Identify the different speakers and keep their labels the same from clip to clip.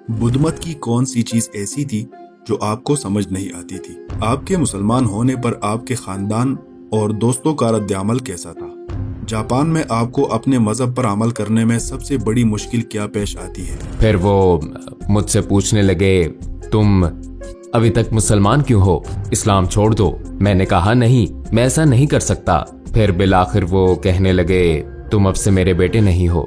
Speaker 1: بدھ مت کی کون سی چیز ایسی تھی جو آپ کو سمجھ نہیں آتی تھی؟ آپ کے مسلمان ہونے پر آپ کے خاندان اور دوستوں کا رد عمل کیسا تھا؟ جاپان میں آپ کو اپنے مذہب پر عمل کرنے میں سب سے بڑی مشکل کیا پیش آتی ہے؟
Speaker 2: پھر وہ مجھ سے پوچھنے لگے تم ابھی تک مسلمان کیوں ہو؟ اسلام چھوڑ دو۔ میں نے کہا نہیں، میں ایسا نہیں کر سکتا۔ پھر بالآخر وہ کہنے لگے تم اب سے میرے بیٹے نہیں ہو۔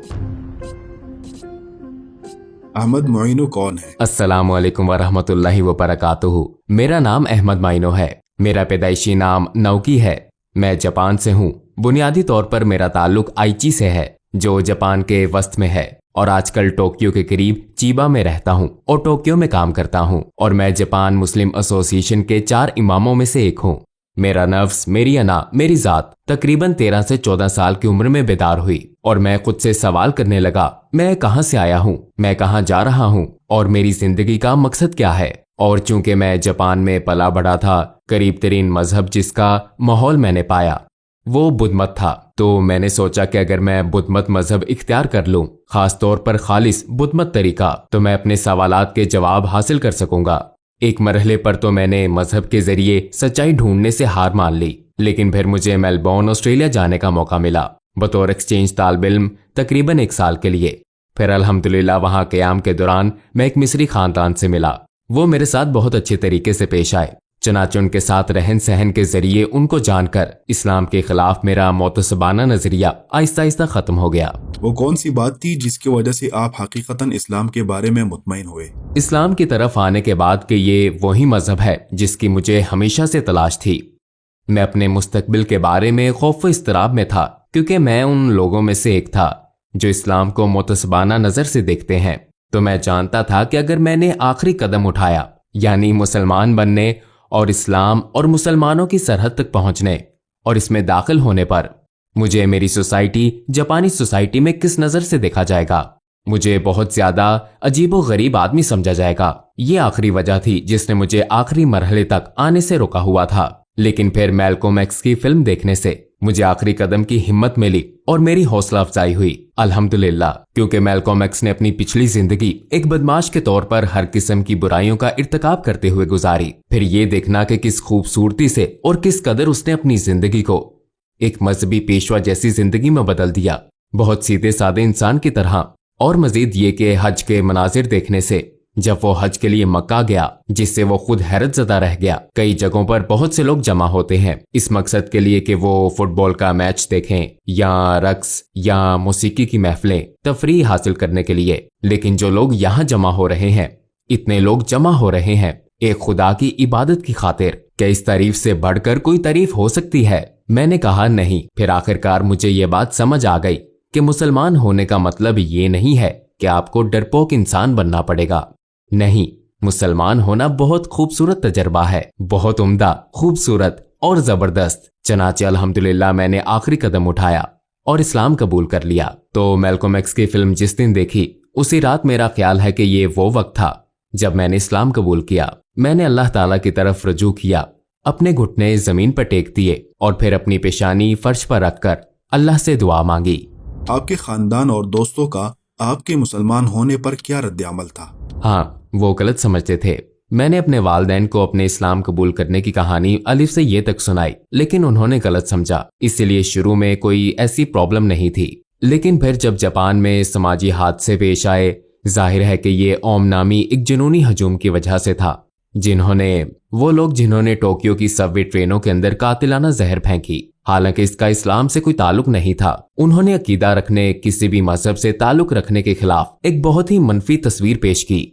Speaker 1: احمد معینو کون ہے؟
Speaker 2: السلام علیکم ورحمۃ اللہ وبرکاتہ۔ میرا نام احمد معینو ہے۔ میرا پیدائشی نام نوکی ہے۔ میں جاپان سے ہوں۔ بنیادی طور پر میرا تعلق آئیچی سے ہے جو جاپان کے وسط میں ہے، اور آج کل ٹوکیو کے قریب چیبا میں رہتا ہوں اور ٹوکیو میں کام کرتا ہوں، اور میں جاپان مسلم ایسوسی ایشن کے 4 اماموں میں سے ایک ہوں۔ میرا نفس، میری انا، میری ذات تقریباً 13 سے 14 سال کی عمر میں بیدار ہوئی، اور میں خود سے سوال کرنے لگا میں کہاں سے آیا ہوں، میں کہاں جا رہا ہوں، اور میری زندگی کا مقصد کیا ہے۔ اور چونکہ میں جاپان میں پلا بڑھا تھا، قریب ترین مذہب جس کا ماحول میں نے پایا وہ بدھ مت تھا، تو میں نے سوچا کہ اگر میں بدھ مت مذہب اختیار کر لوں، خاص طور پر خالص بدھ مت طریقہ، تو میں اپنے سوالات کے جواب حاصل کر سکوں گا۔ ایک مرحلے پر تو میں نے مذہب کے ذریعے سچائی ڈھونڈنے سے ہار مان لی، لیکن پھر مجھے میلبورن آسٹریلیا جانے کا موقع ملا بطور ایکسچینج طالب علم تقریباً 1 سال کے لیے۔ پھر الحمدللہ وہاں قیام کے دوران میں ایک مصری خاندان سے ملا۔ وہ میرے ساتھ بہت اچھے طریقے سے پیش آئے، چنانچہ ان کے ساتھ رہن سہن کے ذریعے ان کو جان کر اسلام کے خلاف میرا معتصبانہ نظریہ آہستہ آہستہ ختم ہو گیا۔
Speaker 1: وہ کون سی بات تھی جس کی وجہ سے آپ حقیقتاً اسلام کے بارے میں مطمئن ہوئے؟
Speaker 2: اسلام کی طرف آنے کے بعد کہ یہ وہی مذہب ہے جس کی مجھے ہمیشہ سے تلاش تھی۔ میں اپنے مستقبل کے بارے میں خوف و اضطراب میں تھا، کیونکہ میں ان لوگوں میں سے ایک تھا جو اسلام کو معتصبانہ نظر سے دیکھتے ہیں۔ تو میں جانتا تھا کہ اگر میں نے آخری قدم اٹھایا، یعنی مسلمان بننے اور اسلام اور مسلمانوں کی سرحد تک پہنچنے اور اس میں داخل ہونے پر، مجھے میری سوسائٹی جاپانی سوسائٹی میں کس نظر سے دیکھا جائے گا، مجھے بہت زیادہ عجیب و غریب آدمی سمجھا جائے گا۔ یہ آخری وجہ تھی جس نے مجھے آخری مرحلے تک آنے سے روکا ہوا تھا۔ لیکن پھر میلکوم ایکس کی فلم دیکھنے سے مجھے آخری قدم کی ہمت ملی اور میری حوصلہ افزائی ہوئی، الحمدللہ، کیونکہ میلکوم ایکس نے اپنی پچھلی زندگی ایک بدماش کے طور پر ہر قسم کی برائیوں کا ارتکاب کرتے ہوئے گزاری۔ پھر یہ دیکھنا کہ کس خوبصورتی سے اور کس قدر اس نے اپنی زندگی کو ایک مذہبی پیشوا جیسی زندگی میں بدل دیا، بہت سیدھے سادے انسان کی طرح۔ اور مزید یہ کہ حج کے مناظر دیکھنے سے جب وہ حج کے لیے مکہ گیا، جس سے وہ خود حیرت زدہ رہ گیا۔ کئی جگہوں پر بہت سے لوگ جمع ہوتے ہیں اس مقصد کے لیے کہ وہ فٹ بال کا میچ دیکھیں یا رقص یا موسیقی کی محفلیں، تفریح حاصل کرنے کے لیے، لیکن جو لوگ یہاں جمع ہو رہے ہیں، اتنے لوگ جمع ہو رہے ہیں ایک خدا کی عبادت کی خاطر۔ کیا اس تعریف سے بڑھ کر کوئی تعریف ہو سکتی ہے؟ میں نے کہا نہیں۔ پھر آخرکار مجھے یہ بات سمجھ آ گئی کہ مسلمان ہونے کا مطلب یہ نہیں ہے کہ آپ کو ڈرپوک انسان بننا پڑے گا۔ نہیں، مسلمان ہونا بہت خوبصورت تجربہ ہے، بہت عمدہ، خوبصورت اور زبردست۔ چنانچہ الحمدللہ میں نے آخری قدم اٹھایا اور اسلام قبول کر لیا۔ تو میلکوم ایکس کی فلم جس دن دیکھی، اسی رات میرا خیال ہے کہ یہ وہ وقت تھا جب میں نے اسلام قبول کیا۔ میں نے اللہ تعالیٰ کی طرف رجوع کیا، اپنے گھٹنے زمین پر ٹیک دیے اور پھر اپنی پیشانی فرش پر رکھ کر اللہ سے دعا مانگی۔
Speaker 1: آپ کے خاندان اور دوستوں کا آپ کے مسلمان ہونے پر کیا رد عمل تھا؟
Speaker 2: ہاں، وہ غلط سمجھتے تھے۔ میں نے اپنے والدین کو اپنے اسلام قبول کرنے کی کہانی الف سے یہ تک سنائی، لیکن انہوں نے غلط سمجھا، اس لیے شروع میں کوئی ایسی پرابلم نہیں تھی۔ لیکن پھر جب جاپان میں سماجی حادثے پیش آئے، ظاہر ہے کہ یہ اوم نامی ایک جنونی ہجوم کی وجہ سے تھا، وہ لوگ جنہوں نے ٹوکیو کی سب وے ٹرینوں کے اندر قاتلانہ زہر پھینکی، حالانکہ اس کا اسلام سے کوئی تعلق نہیں تھا۔ انہوں نے عقیدہ رکھنے، کسی بھی مذہب سے تعلق رکھنے کے خلاف ایک بہت ہی منفی تصویر پیش کی۔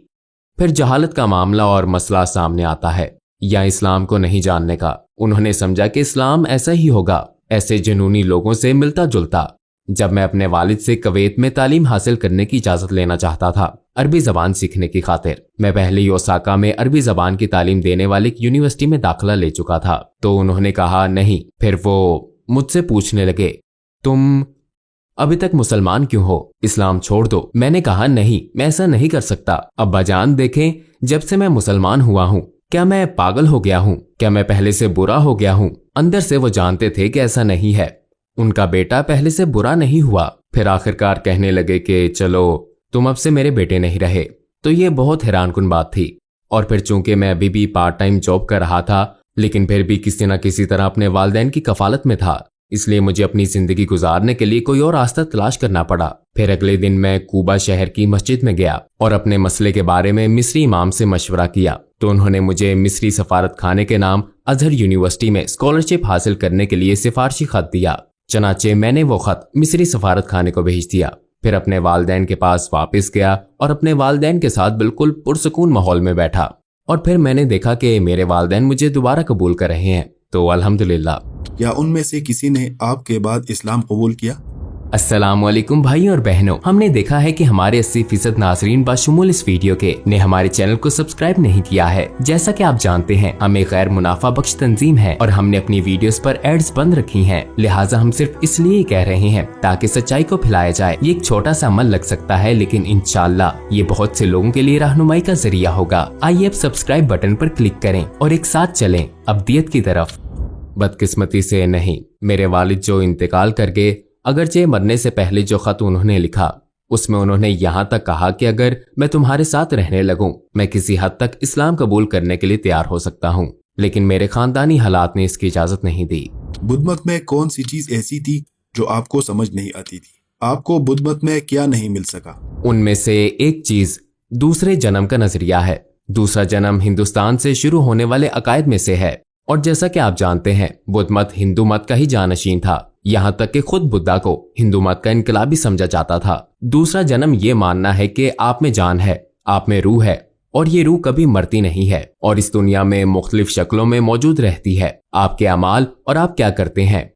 Speaker 2: پھر جہالت کا معاملہ اور مسئلہ سامنے آتا ہے، یا اسلام کو نہیں جاننے کا۔ انہوں نے سمجھا کہ اسلام ایسا ہی ہوگا، ایسے جنونی لوگوں سے ملتا جلتا۔ جب میں اپنے والد سے کویت میں تعلیم حاصل کرنے کی اجازت لینا چاہتا تھا عربی زبان سیکھنے کی خاطر، میں پہلے ہی اوساکا میں عربی زبان کی تعلیم دینے والی ایک یونیورسٹی میں داخلہ لے چکا تھا، تو انہوں نے کہا نہیں۔ پھر وہ مجھ سے پوچھنے لگے تم ابھی تک مسلمان کیوں ہو؟ اسلام چھوڑ دو۔ میں نے کہا نہیں، میں ایسا نہیں کر سکتا۔ ابا جان دیکھیں، جب سے میں مسلمان ہوا ہوں، کیا میں پاگل ہو گیا ہوں؟ کیا میں پہلے سے برا ہو گیا ہوں؟ اندر سے وہ جانتے تھے کہ ایسا نہیں ہے، ان کا بیٹا پہلے سے برا نہیں ہوا۔ پھر آخرکار کہنے لگے کہ چلو تم اب سے میرے بیٹے نہیں رہے۔ तो ये बहुत हैरान कुन बात थी। और फिर चूंकि मैं अभी भी पार्ट टाइम जॉब कर रहा था, लेकिन फिर भी किसी न किसी तरह अपने वालिदैन की कफालत में था, इसलिए मुझे अपनी जिंदगी गुजारने के लिए कोई और रास्ता तलाश करना पड़ा। फिर अगले दिन मैं कूबा शहर की मस्जिद में गया और अपने मसले के बारे में मिस्री इमाम से मशवरा किया। तो उन्होंने मुझे मिस्री सफारत खाने के नाम अजहर यूनिवर्सिटी में स्कॉलरशिप हासिल करने के लिए सिफारशी खत दिया। चनाचे मैंने वो खत मिस्री सफारत खाने को भेज दिया। फिर अपने वालिदैन के पास वापस गया और अपने वालिदैन के साथ बिल्कुल पुरसुकून माहौल में बैठा। और फिर मैंने देखा कि मेरे वालिदैन मुझे दोबारा कबूल कर रहे हैं, तो अल्हम्दुलिल्लाह।
Speaker 1: क्या उनमें से किसी ने आपके बाद इस्लाम कबूल किया?
Speaker 2: अस्सलामुअलैकुम भाइयों और बहनों, हमने देखा है कि हमारे 80% नाजरीन बाशुमूल इस वीडियो के ने हमारे चैनल को सब्सक्राइब नहीं किया है। जैसा कि आप जानते हैं, हम एक गैर मुनाफा बख्श तंजीम है और हमने अपनी वीडियोस पर एड्स बंद रखी हैं। लिहाजा हम सिर्फ इसलिए कह रहे हैं ताकि सच्चाई को फैलाया जाए। ये एक छोटा सा अमल लग सकता है, लेकिन इंशाअल्लाह ये बहुत से लोगों के लिए रहनुमाई का जरिया होगा। आइए अब सब्सक्राइब बटन पर क्लिक करें और एक साथ चलें अब्दियत की तरफ। बदकिस्मती से नहीं, मेरे वालिद जो इंतकाल कर गए, अगरचे मरने से पहले जो खत उन्होंने लिखा उसमें उन्होंने यहाँ तक कहा कि अगर मैं तुम्हारे साथ रहने लगूं, मैं किसी हद तक इस्लाम कबूल करने के लिए तैयार हो सकता हूँ, लेकिन मेरे खानदानी हालात ने इसकी इजाजत नहीं दी।
Speaker 1: बुद्ध मत में कौन सी चीज ऐसी थी जो आपको समझ नहीं आती थी? आपको बुद्ध मत में क्या नहीं मिल सका?
Speaker 2: उनमें से एक चीज दूसरे जन्म का नजरिया है। दूसरा जन्म हिंदुस्तान से शुरू होने वाले अकायद में से है, और जैसा कि आप जानते हैं, बुद्ध मत हिंदू मत का ही जानशीन था। यहाँ तक कि खुद बुद्धा को हिंदू मत का इनकलाबी समझा जाता था। दूसरा जन्म ये मानना है कि आप में जान है, आप में रूह है, और ये रूह कभी मरती नहीं है और इस दुनिया में मुख्तलिफ शक्लों में मौजूद रहती है। आपके अमाल और आप क्या करते हैं,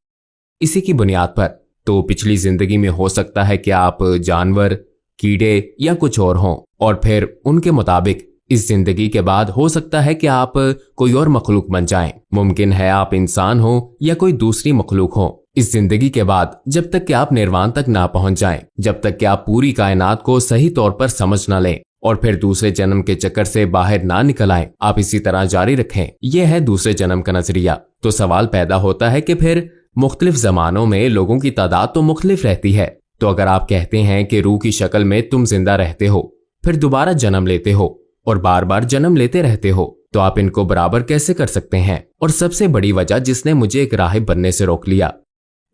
Speaker 2: इसी की बुनियाद पर। तो पिछली जिंदगी में हो सकता है कि आप जानवर, कीड़े या कुछ और हों, और फिर उनके मुताबिक इस जिंदगी के बाद हो सकता है कि आप कोई और मखलूक बन जाएं। मुमकिन है आप इंसान हो या कोई दूसरी मखलूक हो। इस जिंदगी के बाद जब तक कि आप निर्वाण तक ना पहुंच जाएं, जब तक कि आप पूरी कायनात को सही तौर पर समझ ना लें और फिर दूसरे जन्म के चक्कर से बाहर ना निकल आएं, आप इसी तरह जारी रखें। यह है दूसरे जन्म का नजरिया। तो सवाल पैदा होता है कि फिर मुख्तलिफ जमानों में लोगों की तादाद तो मुख्तलिफ रहती है, तो अगर आप कहते हैं कि रूह की शक्ल में तुम जिंदा रहते हो, फिर दोबारा जन्म लेते हो और बार बार जन्म लेते रहते हो, तो आप इनको बराबर कैसे कर सकते हैं? और सबसे बड़ी वजह जिसने मुझे एक राहिब बनने से रोक लिया,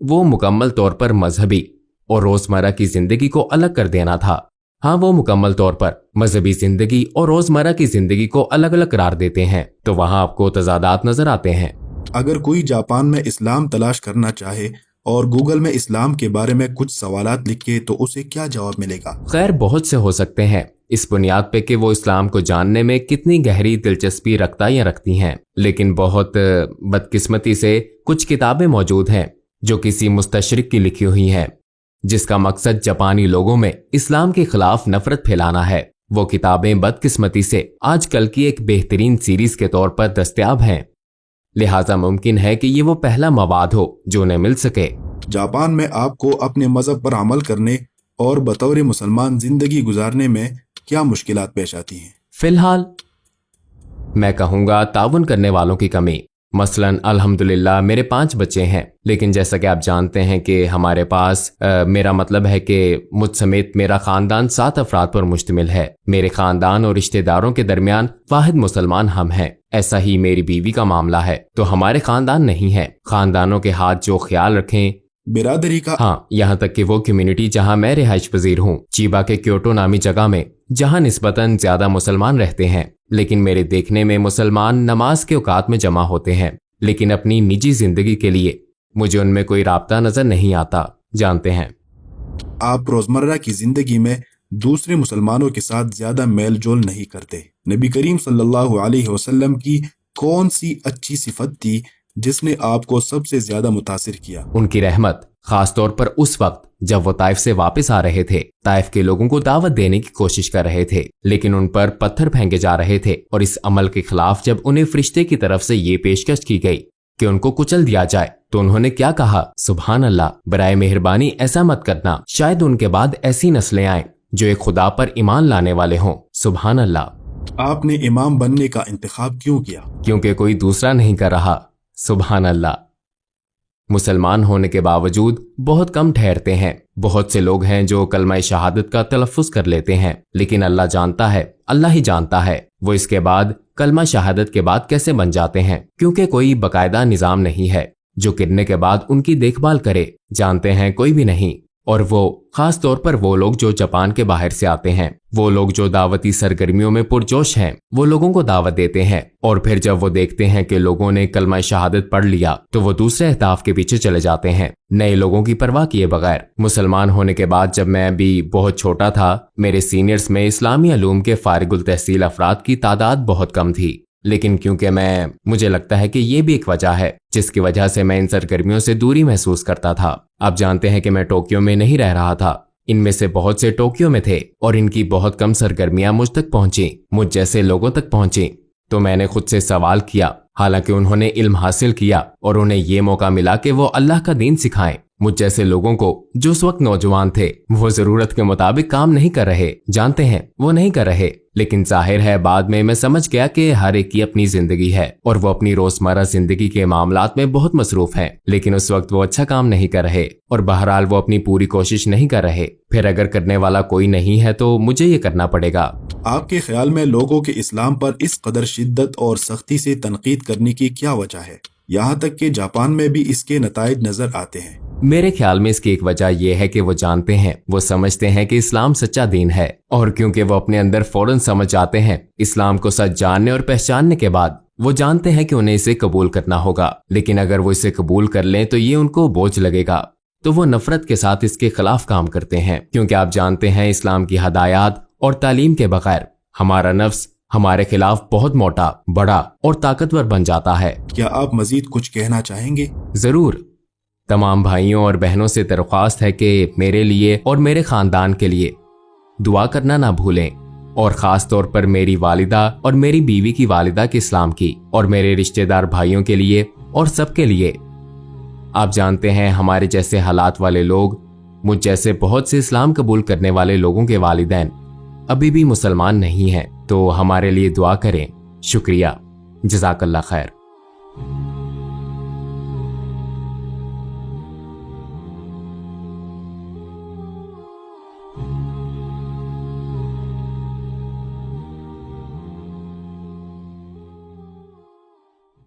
Speaker 2: वो मुकम्मल तौर पर मजहबी और रोजमर्रा की जिंदगी को अलग कर देना था। हाँ, वो मुकम्मल तौर पर मजहबी जिंदगी और रोजमर्रा की जिंदगी को अलग अलग करार देते हैं, तो वहाँ आपको तजादात नजर आते हैं।
Speaker 1: अगर कोई जापान में इस्लाम तलाश करना चाहे और गूगल में इस्लाम के बारे में कुछ सवालात लिखे, तो उसे क्या जवाब मिलेगा?
Speaker 2: खैर, बहुत से हो सकते हैं, इस बुनियाद पे कि वो इस्लाम को जानने में कितनी गहरी दिलचस्पी रखता या रखती हैं। लेकिन बहुत बदकिस्मती से कुछ किताबें मौजूद हैं जो किसी मुस्तशरिक की लिखी हुई हैं, जिसका मकसद जापानी लोगों में इस्लाम के खिलाफ नफरत फैलाना है। वो किताबें बदकिस्मती से आजकल की एक बेहतरीन सीरीज के तौर पर दस्तयाब हैं, लिहाजा मुमकिन है कि ये वो पहला मवाद हो जो उन्हें मिल सके।
Speaker 1: जापान में आपको अपने मजहब पर अमल करने और बतौर मुसलमान जिंदगी गुजारने में क्या मुश्किलात पेश आती हैं?
Speaker 2: फिलहाल मैं कहूँगा ताउन करने वालों की कमी। मसलन अल्हम्दुलिल्लाह मेरे 5 बच्चे हैं, लेकिन जैसा कि आप जानते हैं कि हमारे पास मेरा मतलब है कि मुझ समेत मेरा खानदान 7 अफराद पर मुश्तमिल है। मेरे खानदान और रिश्तेदारों के दरमियान वाहिद मुसलमान हम हैं। ऐसा ही मेरी बीवी का मामला है, तो हमारे खानदान नहीं है। खानदानों के हाथ जो ख्याल रखें
Speaker 1: बिरादरी का।
Speaker 2: हाँ, यहाँ तक कि वो कम्युनिटी जहाँ मैं रिहाइश पजीर हूँ, चीबा के क्योटो नामी जगह में, जहाँ निस्बतन ज्यादा मुसलमान रहते हैं, लेकिन मेरे देखने में मुसलमान नमाज के औकात में जमा होते हैं, लेकिन अपनी निजी जिंदगी के लिए मुझे उनमें कोई राब्ता नजर नहीं आता। जानते हैं,
Speaker 1: आप रोजमर्रा की जिंदगी में दूसरे मुसलमानों के साथ ज्यादा मेल जोल नहीं करते। नबी करीम सल्लल्लाहु अलैहि वसल्लम की कौन सी अच्छी सिफत थी जिसने आपको सबसे ज्यादा मुतासिर किया?
Speaker 2: उनकी रहमत, खास तौर पर उस वक्त जब वो ताइफ से वापस आ रहे थे। ताइफ के लोगों को दावत देने की कोशिश कर रहे थे, लेकिन उन पर पत्थर फेंके जा रहे थे, और इस अमल के खिलाफ जब उन्हें फरिश्ते की तरफ से ये पेशकश की गई कि उनको कुचल दिया जाए, तो उन्होंने क्या कहा? सुभान अल्लाह, बराए मेहरबानी ऐसा मत करना, शायद उनके बाद ऐसी नस्लें आए जो एक खुदा पर ईमान लाने वाले हों। सुभान अल्लाह।
Speaker 1: आपने इमाम बनने का इंतखाब क्यों किया?
Speaker 2: क्योंकि कोई दूसरा नहीं कर रहा। सुभान अल्लाह। मुसलमान होने के बावजूद बहुत कम ठहरते हैं। बहुत से लोग हैं जो कलमा शहादत का तलफ्फुज कर लेते हैं, लेकिन अल्लाह जानता है अल्लाह ही जानता है वो इसके बाद कलमा शहादत के बाद कैसे बन जाते हैं, क्योंकि कोई बकायदा निजाम नहीं है जो गिरने के बाद उनकी देखभाल करे। जानते हैं कोई भी नहीं। और वो खास तौर पर वो लोग जो जापान के बाहर से आते हैं, वो लोग जो दावती सरगर्मियों में पुरजोश हैं, वो लोगों को दावत देते हैं और फिर जब वो देखते हैं कि लोगों ने कलमा शहादत पढ़ लिया तो वो दूसरे अहदाफ के पीछे चले जाते हैं, नए लोगों की परवाह किए बगैर। मुसलमान होने के बाद जब मैं भी बहुत छोटा था, मेरे सीनियर्स में इस्लामी उलूम के फारिगुल तहसील अफराद की तादाद बहुत कम थी। लेकिन क्योंकि मुझे लगता है कि ये भी एक वजह है जिसकी वजह से मैं इन सरगर्मियों से दूरी महसूस करता था। आप जानते हैं कि मैं टोक्यो में नहीं रह रहा था, इनमें से बहुत से टोक्यो में थे और इनकी बहुत कम सरगर्मियां मुझ तक पहुंची, मुझ जैसे लोगों तक पहुंची। तो मैंने खुद से सवाल किया, हालांकि उन्होंने इल्म हासिल किया और उन्हें ये मौका मिला कि वो अल्लाह का दीन सिखाएं, मुझ जैसे लोगों को जो उस वक्त नौजवान थे, वो जरूरत के मुताबिक काम नहीं कर रहे। जानते हैं वो नहीं कर रहे, लेकिन जाहिर है बाद में मैं समझ गया कि हर एक की अपनी जिंदगी है और वो अपनी रोजमर्रा जिंदगी के मामलात में बहुत मसरूफ हैं। लेकिन उस वक्त वो अच्छा काम नहीं कर रहे और बहरहाल वो अपनी पूरी कोशिश नहीं कर रहे। फिर अगर करने वाला कोई नहीं है तो मुझे ये करना पड़ेगा।
Speaker 1: आपके ख्याल में लोगों के इस्लाम पर इस कदर शिद्दत और सख्ती से तनकीद करने की क्या वजह है? यहाँ तक कि जापान में भी इसके नताइज नजर आते हैं।
Speaker 2: मेरे ख्याल में इसकी एक वजह यह है कि वो जानते हैं, वो समझते हैं कि इस्लाम सच्चा दीन है और क्योंकि वो अपने अंदर फौरन समझ जाते हैं इस्लाम को सच जानने और पहचानने के बाद, वो जानते हैं कि उन्हें इसे कबूल करना होगा। लेकिन अगर वो इसे कबूल कर लें तो ये उनको बोझ लगेगा, तो वो नफरत के साथ इसके खिलाफ काम करते हैं। क्योंकि आप जानते हैं इस्लाम की हदायत और तालीम के बगैर हमारा नफ्स हमारे खिलाफ बहुत मोटा, बड़ा और ताकतवर बन जाता है।
Speaker 1: क्या आप मजीद कुछ कहना चाहेंगे?
Speaker 2: जरूर। तमाम भाइयों और बहनों से दरख्वास्त है कि मेरे लिए और मेरे खानदान के लिए दुआ करना ना भूलें, और खास तौर पर मेरी वालिदा और मेरी बीवी की वालिदा के इस्लाम की, और मेरे रिश्तेदार भाइयों के लिए और सबके लिए। आप जानते हैं हमारे जैसे हालात वाले लोग, मुझ जैसे बहुत से इस्लाम कबूल करने वाले लोगों के वालिदैन अभी भी मुसलमान नहीं हैं, तो हमारे लिए दुआ करें। शुक्रिया। जज़ाकल्लाह खैर।